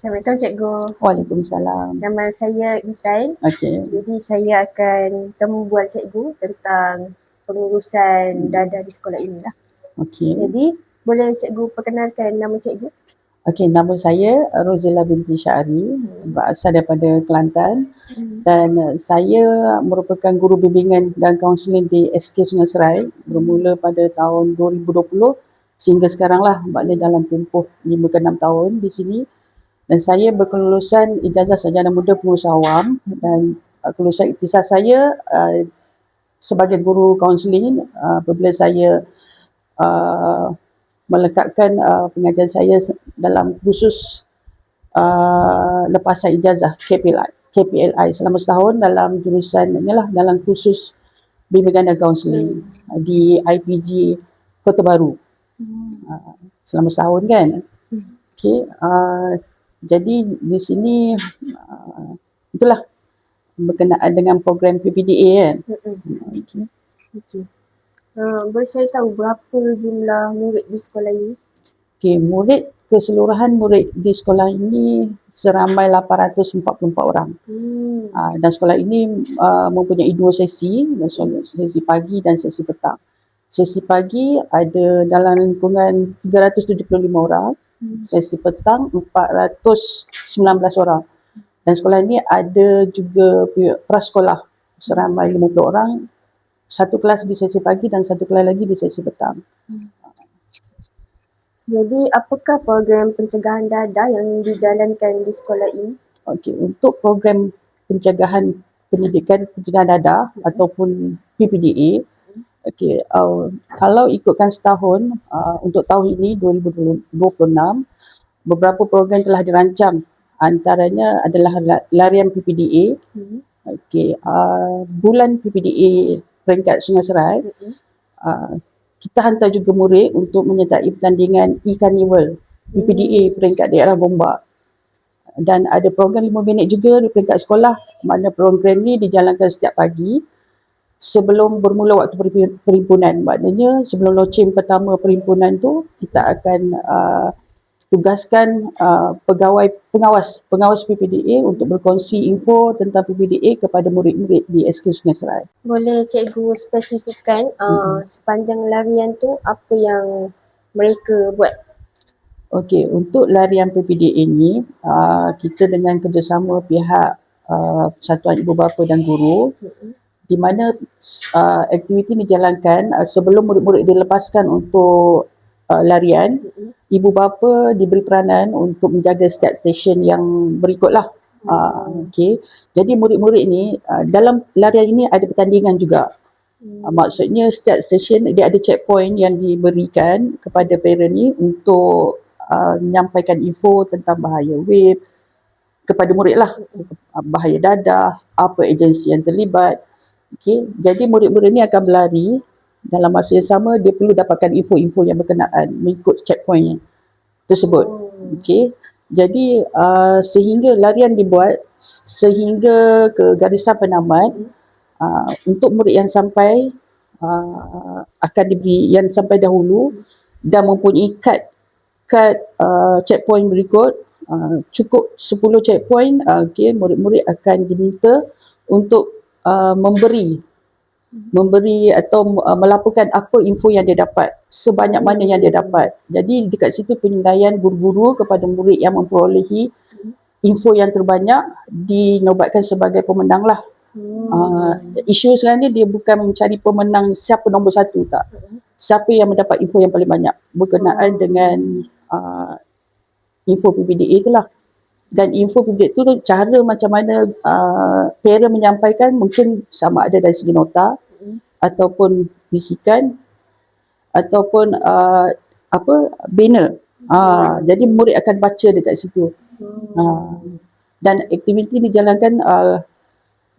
Assalamualaikum Cikgu. Waalaikumsalam. Nama saya Intan. Okey. Jadi saya akan bual Cikgu tentang pengurusan dadah di sekolah ini lah. Okey. Jadi boleh Cikgu perkenalkan nama Cikgu? Okey, nama saya Rozila binti Syahri, berasal daripada Kelantan dan saya merupakan guru bimbingan dan kaunseling di SK Sungai Serai bermula pada tahun 2020 sehingga sekarang lah, maknanya dalam tempoh 5 ke 6 tahun di sini. Dan saya berkelulusan ijazah sarjana muda pengurusan awam dan kelulusan ikhtisas saya sebagai guru kaunseling apabila saya melekatkan pengajian saya dalam kursus lepasan ijazah KPLI selama setahun dalam jurusan inilah, dalam kursus bimbingan dan kaunseling di IPG Kota Baru selama setahun kan. Okey, jadi di sini itulah berkenaan dengan program PPDA kan. Okey. Boleh saya tahu berapa jumlah murid di sekolah ini? Okey, keseluruhan murid di sekolah ini seramai 844 orang. Dan sekolah ini mempunyai 2 sesi, sesi pagi dan sesi petang. Sesi pagi ada dalam lingkungan 375 orang, sesi petang 419 orang. Dan sekolah ini ada juga prasekolah seramai 50 orang, satu kelas di sesi pagi dan satu kelas lagi di sesi petang. Jadi apakah program pencegahan dadah yang dijalankan di sekolah ini? Okey, untuk program pencegahan pendidikan pencegahan dadah ataupun PPDA, okey, kalau ikutkan setahun untuk tahun ini 2026, beberapa program telah dirancang, antaranya adalah larian PPDA. Okey, bulan PPDA peringkat Sungai Serai, kita hantar juga murid untuk menyertai pertandingan e-carnival PPDA peringkat daerah Gombak. Dan ada program 5 minit juga di peringkat sekolah, mana program ni dijalankan setiap pagi sebelum bermula waktu perhimpunan. Maknanya sebelum launching pertama perhimpunan tu, kita akan tugaskan pengawas PPDA untuk berkongsi info tentang PPDA kepada murid-murid di SK Sungai Serai. Boleh Cikgu spesifikkan sepanjang larian tu apa yang mereka buat? Okey, untuk larian PPDA ini, kita dengan kerjasama pihak Persatuan Ibu Bapa dan Guru, di mana aktiviti dijalankan sebelum murid-murid dilepaskan untuk larian, ibu bapa diberi peranan untuk menjaga setiap stesen yang berikutlah. Okey, jadi murid-murid ni dalam larian ini ada pertandingan juga. Maksudnya setiap stesen dia ada checkpoint yang diberikan kepada parent ni untuk menyampaikan info tentang bahaya vape kepada murid lah, bahaya dadah, apa agensi yang terlibat. Okey, jadi murid-murid ni akan berlari, dalam masa yang sama dia perlu dapatkan info-info yang berkenaan mengikut checkpoint tersebut. Okey, jadi sehingga larian dibuat sehingga ke garisan penamat, untuk murid yang sampai akan diberi yang sampai dahulu dan mempunyai kad checkpoint berikut, cukup 10 checkpoint, okey, murid-murid akan diminta untuk memberi atau melaporkan apa info yang dia dapat, sebanyak mana yang dia dapat. Jadi dekat situ penilaian guru-guru kepada murid yang memperolehi info yang terbanyak dinobatkan sebagai pemenang lah. Isu sekarang ni dia bukan mencari pemenang siapa nombor 1, tak. Siapa yang mendapat info yang paling banyak berkenaan dengan info PPDA itulah. Dan info PPDA itu cara macam mana parent menyampaikan mungkin sama ada dari segi nota ataupun bisikan ataupun banner. Jadi murid akan baca dekat situ. Dan aktiviti dijalankan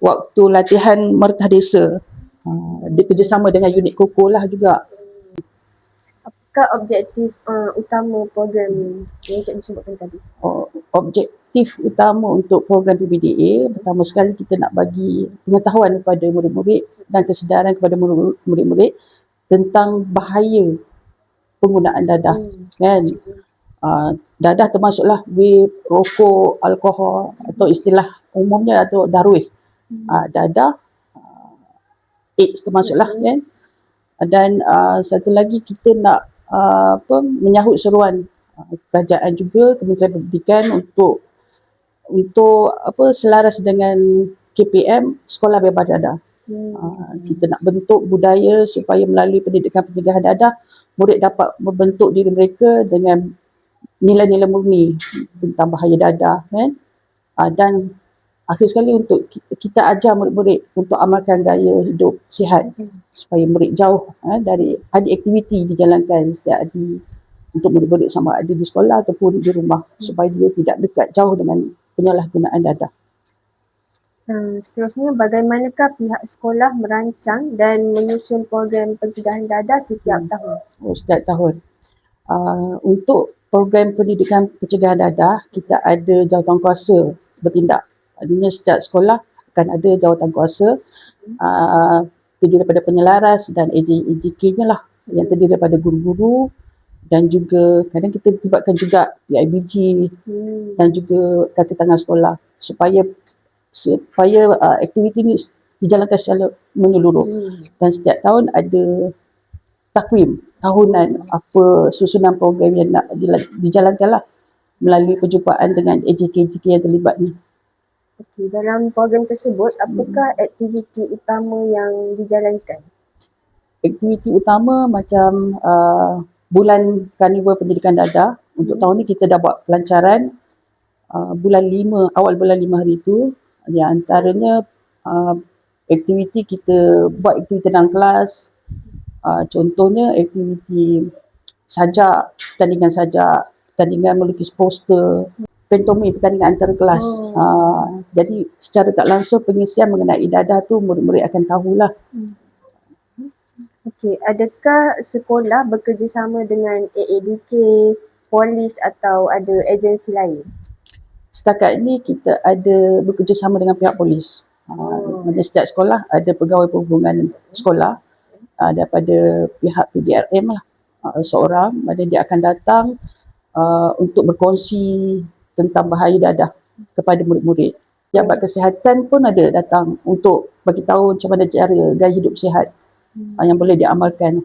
waktu latihan Mertah Desa. Dia kerjasama dengan unit Koko lah juga. Apakah objektif utama program yang Cikgu sebutkan tadi? Objektif utama untuk program PPDA, pertama sekali kita nak bagi pengetahuan kepada murid-murid dan kesedaran kepada murid-murid tentang bahaya penggunaan dadah, kan. Dadah termasuklah vape, rokok, alkohol atau istilah umumnya atau darwih. Dadah, AIDS termasuklah kan. Dan satu lagi kita nak menyahut seruan kerajaan juga, Kementerian Pendidikan untuk selaras dengan KPM Sekolah Bebas Dadah. Kita nak bentuk budaya supaya melalui pendidikan pencegahan dadah, murid dapat membentuk diri mereka dengan nilai-nilai murni tentang bahaya dadah kan. Dan akhir sekali untuk kita ajar murid-murid untuk amalkan gaya hidup sihat supaya murid jauh dari ada aktiviti dijalankan setiap hari untuk murid-murid sama ada di sekolah ataupun di rumah supaya dia tidak dekat jauh dengan penyalahgunaan dadah. Seterusnya, bagaimanakah pihak sekolah merancang dan menyusun program pencegahan dadah setiap tahun? Setiap tahun. Untuk program pendidikan pencegahan dadah, kita ada jawatankuasa bertindak. Artinya setiap sekolah akan ada jawatankuasa terdiri daripada penyelaras dan AJK-nya lah, yang terdiri daripada guru-guru dan juga kadang kita libatkan juga PIBG dan juga kaki tangan sekolah supaya aktiviti ini dijalankan secara menyeluruh. Dan setiap tahun ada takwim tahunan apa susunan program yang nak dijalankan lah melalui perjumpaan dengan AJK yang terlibat ni. Okey, dalam program tersebut apakah aktiviti utama yang dijalankan? Aktiviti utama macam bulan Karnival Pendidikan Dadah. Untuk tahun ni kita dah buat pelancaran awal bulan 5 hari tu. Yang antaranya aktiviti kita buat aktiviti dalam kelas. Contohnya aktiviti sajak, pertandingan melukis poster, pentomim, pertandingan antara kelas. Jadi secara tak langsung pengisian mengenai dadah tu murid-murid akan tahulah. Okey, adakah sekolah bekerjasama dengan AABK, polis atau ada agensi lain? Setakat ni kita ada bekerjasama dengan pihak polis. Setiap sekolah ada pegawai perhubungan sekolah daripada pihak PDRM lah, seorang, mana dia akan datang untuk berkongsi tentang bahaya dadah kepada murid-murid. Jabat kesihatan pun ada datang untuk bagi tahu macam mana cara gaya hidup sihat yang boleh diamalkan.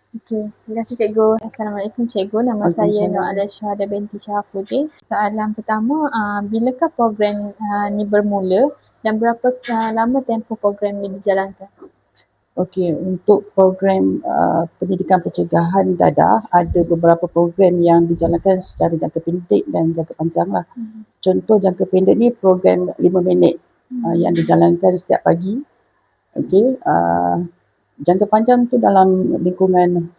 Okey, terima kasih Cikgu. Assalamualaikum Cikgu, nama saya Nur Ala Syahada binti Syahafuddin. Soalan pertama, bilakah program ni bermula dan berapa lama tempoh program ni dijalankan? Okey, untuk program pendidikan pencegahan dadah ada beberapa program yang dijalankan secara jangka pendek dan jangka panjang lah. Contoh jangka pendek ni program 5 minit yang dijalankan setiap pagi. Okey, jangka panjang tu dalam lingkungan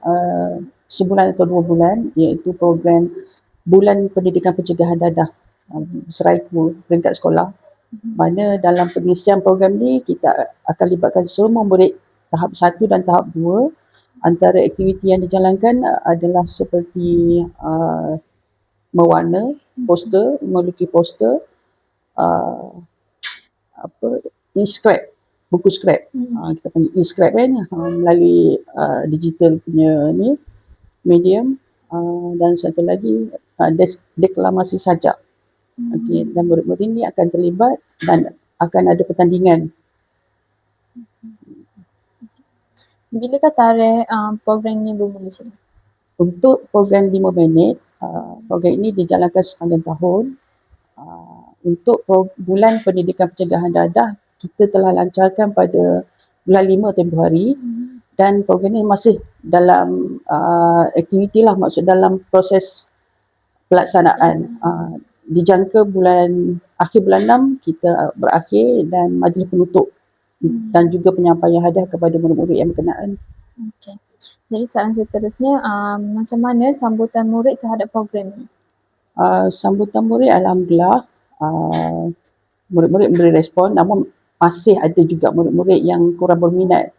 sebulan atau 2 bulan, iaitu program Bulan Pendidikan Pencegahan Dadah Seraiku peringkat sekolah. Mana dalam pengisian program ni kita akan libatkan semua murid tahap 1 dan tahap 2. Antara aktiviti yang dijalankan adalah seperti mewarna poster, melukis poster, e-scrap, buku scrap. Kita panggil e-scrap kan, melalui digital punya ni medium, dan satu lagi deklamasi sajak. Okey, dan murid-murid ni akan terlibat dan akan ada pertandingan. Bilakah tarikh program ni bermula? Untuk program 5 minit, program ini dijalankan sepanjang tahun. Untuk bulan pendidikan pencegahan dadah, kita telah lancarkan pada bulan 5 tempoh hari, dan program ini masih dalam aktiviti lah, maksud dalam proses pelaksanaan. Dijangka akhir bulan 6 kita berakhir dan majlis penutup dan juga penyampaian hadiah kepada murid-murid yang berkenaan. Okey. Jadi soalan seterusnya, macam mana sambutan murid terhadap program ni? Sambutan murid alhamdulillah, murid-murid memberi respon, namun masih ada juga murid-murid yang kurang berminat.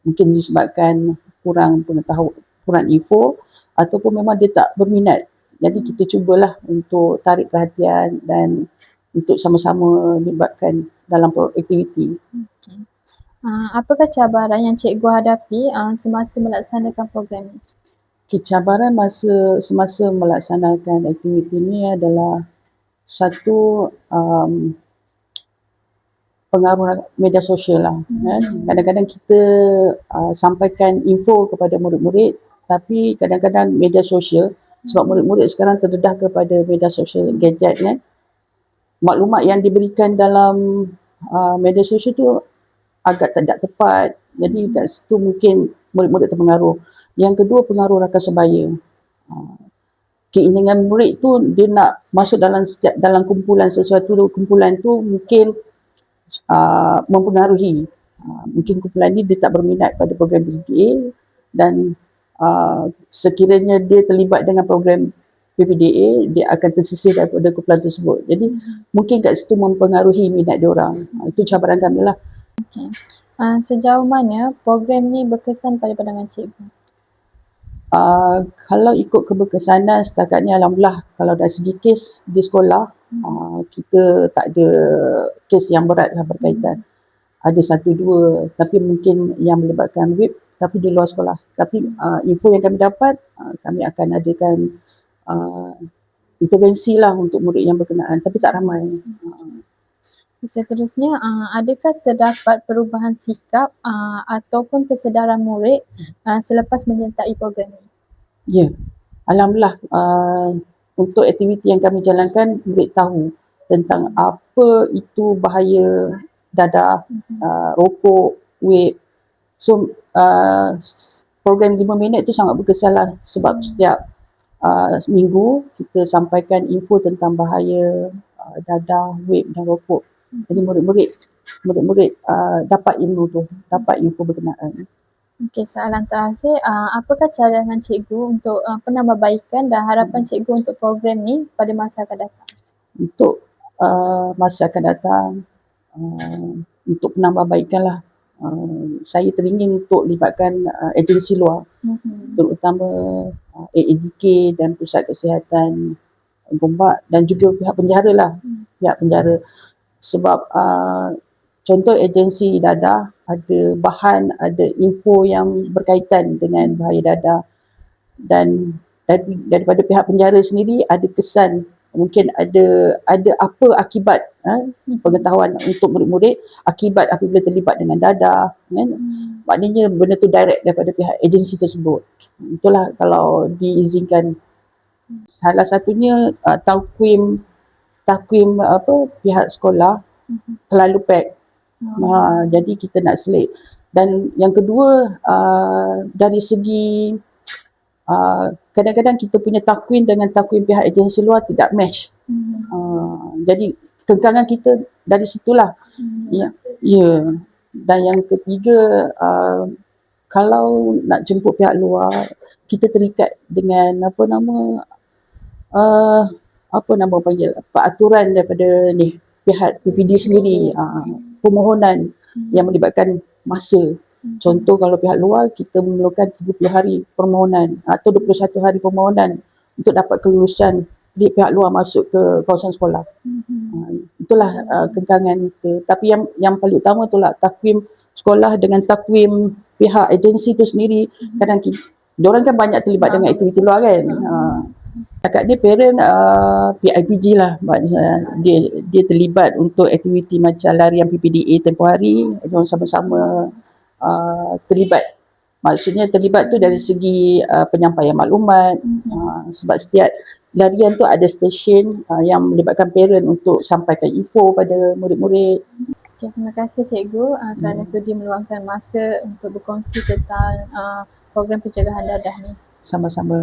Mungkin disebabkan kurang pengetahuan, kurang info, ataupun memang dia tak berminat. Jadi kita cubalah untuk tarik perhatian dan untuk sama-sama libatkan dalam aktiviti. Okay. Apakah cabaran yang cikgu hadapi semasa melaksanakan program ini? Cabaran semasa melaksanakan aktiviti ini adalah satu pengaruh media sosial lah. Kadang-kadang kita sampaikan info kepada murid-murid, tapi kadang-kadang media sosial, sebab murid-murid sekarang terdedah kepada media sosial gadget kan, maklumat yang diberikan dalam media sosial tu agak tidak tepat. Jadi kat situ mungkin murid-murid terpengaruh. Yang kedua, pengaruh rakan sebaya. Keinginan murid tu dia nak masuk dalam kumpulan sesuatu, kumpulan tu mungkin mempengaruhi. Mungkin kumpulan ni dia tak berminat pada program PPDA dan sekiranya dia terlibat dengan program PPDA, dia akan tersisih daripada kumpulan tersebut. Jadi mungkin kat situ mempengaruhi minat dia orang. Itu cabaran kami lah. Okay. Sejauh mana program ni berkesan pada pandangan cikgu? Kalau ikut keberkesanan setakat ni, alhamdulillah, kalau dari segi kes di sekolah, kita tak ada kes yang berat lah berkaitan. Ada satu dua, tapi mungkin yang melibatkan WIP, tapi di luar sekolah. Tapi info yang kami dapat, kami akan adakan intervensi lah untuk murid yang berkenaan, tapi tak ramai. Seterusnya, adakah terdapat perubahan sikap ataupun kesedaran murid selepas menyertai program ini? Ya, alhamdulillah, untuk aktiviti yang kami jalankan, murid tahu tentang apa itu bahaya dadah, rokok, vape. So, program 5 minit tu sangat berkesan lah, sebab setiap minggu kita sampaikan info tentang bahaya dadah, vape dan rokok. Jadi murid-murid dapat ilmu tu, dapat info berkenaan. Okey, soalan terakhir, apakah cadangan cikgu untuk penambahbaikan dan harapan cikgu untuk program ni pada masa akan datang? Untuk masa akan datang, untuk penambahbaikan lah, saya teringin untuk libatkan agensi luar, terutama AADK dan Pusat Kesihatan Gombak dan juga pihak penjara lah, pihak penjara. Sebab contoh agensi dadah ada bahan, ada info yang berkaitan dengan bahaya dadah, dan daripada pihak penjara sendiri ada kesan, mungkin ada apa akibat pengetahuan untuk murid-murid akibat apabila terlibat dengan dadah kan. Maknanya benda tu direct daripada pihak agensi tersebut. Itulah kalau diizinkan. Salah satunya takwim pihak sekolah terlalu pack. Jadi kita nak selit. Dan yang kedua, dari segi kadang-kadang kita punya takwim dengan takwim pihak agensi luar tidak match. Jadi kekangan kita dari situlah. Ya. Dan yang ketiga, kalau nak jemput pihak luar, kita terikat dengan peraturan daripada pihak PPD sendiri, permohonan yang melibatkan masa. Contoh kalau pihak luar, kita memerlukan 30 hari permohonan atau 21 hari permohonan untuk dapat kelulusan pihak luar masuk ke kawasan sekolah. Itulah kekangan kita. Tapi yang paling utama itulah takwim sekolah dengan takwim pihak agensi itu sendiri. Kadang diorang kan banyak terlibat dengan aktiviti luar kan. Setakat ni parent PIPG lah, dia terlibat untuk aktiviti macam larian PPDA tempoh hari, diorang sama-sama terlibat. Maksudnya terlibat tu dari segi penyampaian maklumat, sebab setiap larian tu ada stesen yang melibatkan parent untuk sampaikan info pada murid-murid. Okay, terima kasih cikgu kerana sudi meluangkan masa untuk berkongsi tentang program pencegahan dadah ni. Sama-sama.